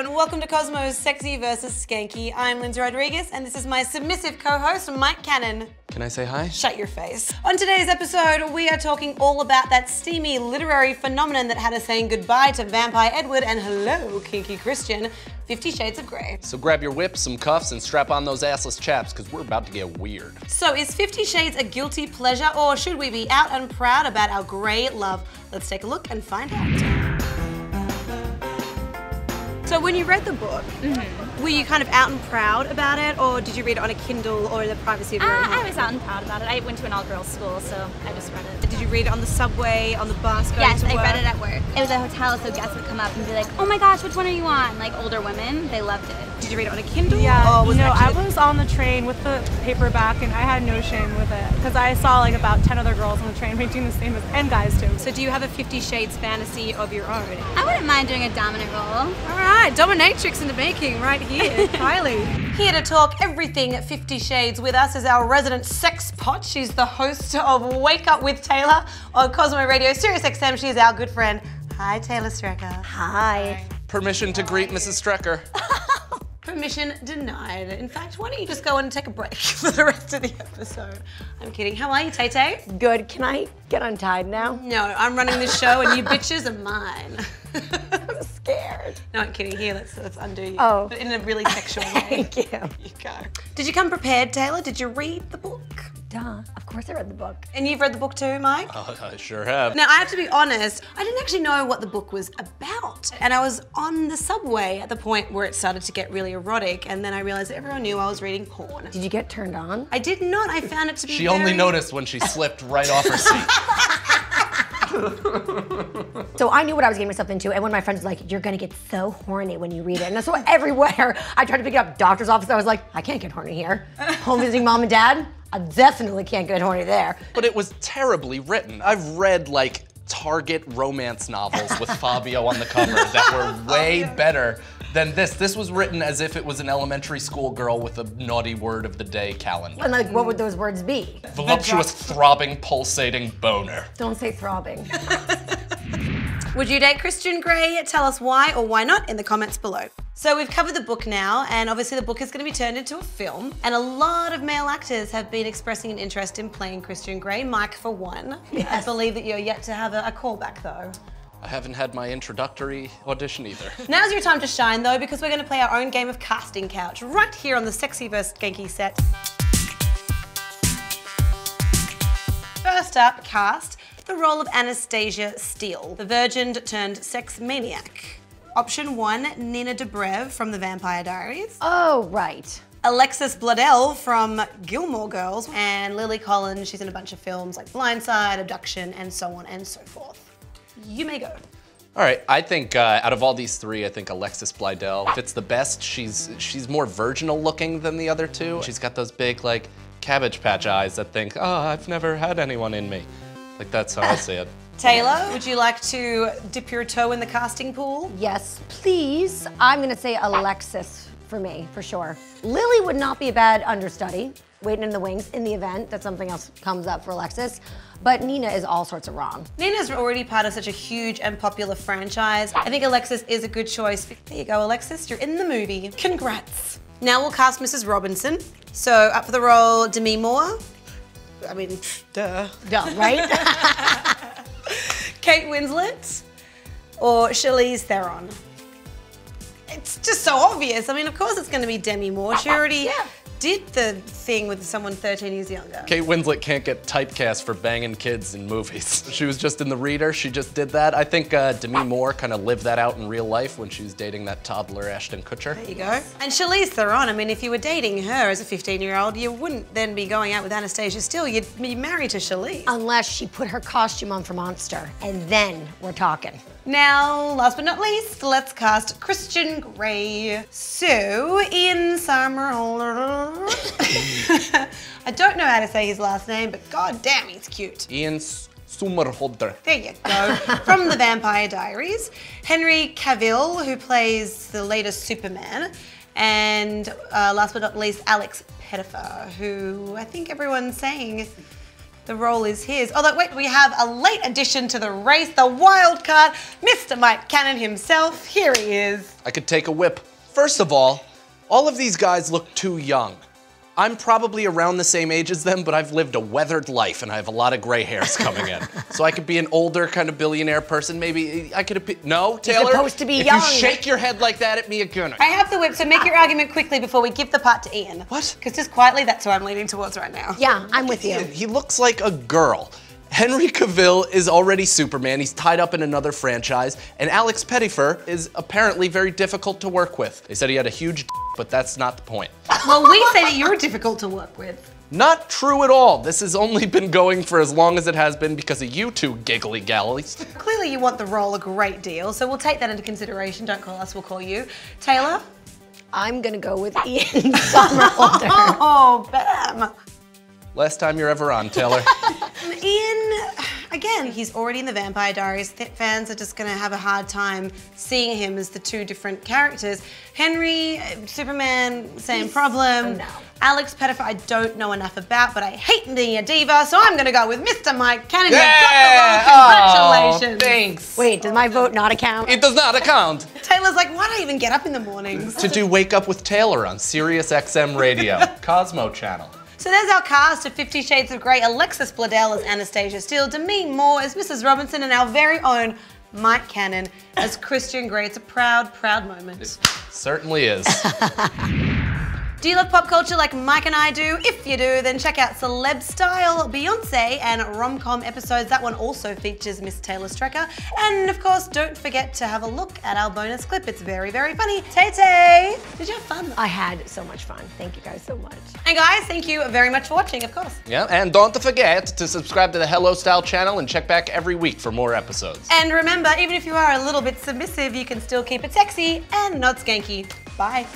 and welcome to Cosmo's Sexy vs. Skanky. I'm Lyndsey Rodrigues, and this is my submissive co-host, Mike Cannon. Can I say hi? Shut your face. On today's episode, we are talking all about that steamy literary phenomenon that had us saying goodbye to Vampire Edward and hello, Kinky Christian, 50 Shades of Grey. So grab your whip, some cuffs, and strap on those assless chaps, because we're about to get weird. So is 50 Shades a guilty pleasure, or should we be out and proud about our grey love? Let's take a look and find out. So when you read the book, were you kind of out and proud about it, or did you read it on a Kindle or in the privacy of your own home? I was out and proud about it. I went to an all-girls school, so I just read it. Did you read it on the subway, on the bus, going Yes, to work? I read it at work. It was a hotel, so guests would come up and be like, oh my gosh, which one are you on? Like older women, they loved it. Did you read it on a Kindle? Yeah, or was it I actually... was on the train with the paperback and I had no shame with it because I saw like about 10 other girls on the train reading the same as, and guys too. So do you have a 50 Shades fantasy of your own? I wouldn't mind doing a dominant role. All right, dominatrix in the making right here, Kylie. Here to talk everything 50 Shades with us is our resident sex pot. She's the host of Wake Up with Taylor on Cosmo Radio, Sirius XM. She is our good friend. Hi, Taylor Strecker. Hi. Permission to greet Mrs. Strecker. Permission denied. In fact, why don't you just go and take a break for the rest of the episode? I'm kidding. How are you, Tay-Tay? Good. Can I get untied now? No, I'm running this show and you bitches are mine. I'm scared. No, I'm kidding. Here, let's undo you. Oh. But in a really sexual way. Thank you. You go. Did you come prepared, Taylor? Did you read the book? Duh. Of course I read the book. And you've read the book too, Mike? I sure have. Now, I have to be honest, I didn't actually know what the book was about. And I was on the subway at the point where it started to get really erotic, and then I realized that everyone knew I was reading porn. Did you get turned on? I did not. I found it to be She only noticed when she slipped right off her seat. So I knew what I was getting myself into, and one of my friends was like, you're gonna get so horny when you read it. And so everywhere I tried to pick it up, doctor's office, I was like, I can't get horny here. Home visiting mom and dad, I definitely can't get horny there. But it was terribly written. I've read like Target romance novels with Fabio on the cover that were way better than this. This was written as if it was an elementary school girl with a naughty word of the day calendar. And like, what would those words be? Voluptuous, throbbing, pulsating boner. Don't say throbbing. Would you date Christian Grey? Tell us why or why not in the comments below. So we've covered the book now, and obviously the book is going to be turned into a film, and a lot of male actors have been expressing an interest in playing Christian Grey, Mike for one. Yes. I believe that you're yet to have a callback though. I haven't had my introductory audition either. Now's your time to shine though, because we're going to play our own game of casting couch right here on the Sexy vs. Skanky set. First up, cast the role of Anastasia Steele, the virgin turned sex maniac. Option 1, Nina Dobrev from The Vampire Diaries. Oh, right. Alexis Bledel from Gilmore Girls. And Lily Collins, she's in a bunch of films like Blindside, Abduction, and so on and so forth. You may go. All right, I think out of all these three, I think Alexis Bledel fits the best. She's more virginal looking than the other two. She's got those big like Cabbage Patch eyes that think, oh, I've never had anyone in me. Like that's how I see it. Taylor, would you like to dip your toe in the casting pool? Yes, please. I'm gonna say Alexis for me, for sure. Lily would not be a bad understudy, waiting in the wings in the event that something else comes up for Alexis. But Nina is all sorts of wrong. Nina's already part of such a huge and popular franchise. I think Alexis is a good choice. There you go, Alexis, you're in the movie. Congrats. Now we'll cast Mrs. Robinson. So up for the role, Demi Moore. I mean, duh. Duh, right? Kate Winslet or Charlize Theron? It's just so obvious. I mean, of course it's going to be Demi Moore. She already did the thing with someone 13 years younger. Kate Winslet can't get typecast for banging kids in movies. She was just in The Reader, she just did that. I think Demi Moore kind of lived that out in real life when she was dating that toddler Ashton Kutcher. There you go. And Charlize Theron, I mean, if you were dating her as a 15-year-old, you wouldn't then be going out with Anastasia Steele, you'd be married to Charlize. Unless she put her costume on for Monster, and then we're talking. Now, last but not least, let's cast Christian Grey. So, Ian Somerhalder. I don't know how to say his last name, but god damn, he's cute. Ian Somerhalder. There you go. From The Vampire Diaries. Henry Cavill, who plays the latest Superman. And last but not least, Alex Pettyfer, who I think everyone's saying the role is his. Although, wait, we have a late addition to the race, the wild card, Mr. Mike Cannon himself. Here he is. I could take a whip. First of all of these guys look too young. I'm probably around the same age as them, but I've lived a weathered life and I have a lot of gray hairs coming in. So I could be an older kind of billionaire person. Maybe I could no, Taylor? You're supposed to be if young. You shake your head like that at me again. I have the whip, so make your argument quickly before we give the part to Ian. What? Because just quietly, that's who I'm leaning towards right now. Yeah, I'm with you. He looks like a girl. Henry Cavill is already Superman. He's tied up in another franchise. And Alex Pettyfer is apparently very difficult to work with. They said he had a huge but that's not the point. Well, we say that you're difficult to work with. Not true at all. This has only been going for as long as it has been because of you two giggly galleys. Clearly you want the role a great deal, so we'll take that into consideration. Don't call us, we'll call you. Taylor? I'm gonna go with Ian Somerhalder. Oh, bam. Last time you're ever on, Taylor. Ian, again, he's already in the Vampire Diaries. Fans are just gonna have a hard time seeing him as the two different characters. Henry, Superman, same problem. No. Alex Pettyfer, I don't know enough about, but I hate being a diva, so I'm gonna go with Mr. Mike Cannon. Yeah! Congratulations. Oh, thanks. Wait, does my vote not account? It does not account. Taylor's like, why do I even get up in the mornings? To do Wake Up with Taylor on Sirius XM Radio, Cosmo channel. So there's our cast of 50 Shades of Grey. Alexis Bledel as Anastasia Steele, Demi Moore as Mrs. Robinson, and our very own Mike Cannon as Christian Grey. It's a proud, proud moment. It certainly is. Do you love pop culture like Mike and I do? If you do, then check out Celeb Style, Beyonce, and rom-com episodes. That one also features Miss Taylor Strecker. And of course, don't forget to have a look at our bonus clip. It's very, very funny. Tay-Tay, did you have fun? I had so much fun. Thank you guys so much. And guys, thank you very much for watching, of course. Yeah, and don't forget to subscribe to the Hello Style channel and check back every week for more episodes. And remember, even if you are a little bit submissive, you can still keep it sexy and not skanky. Bye.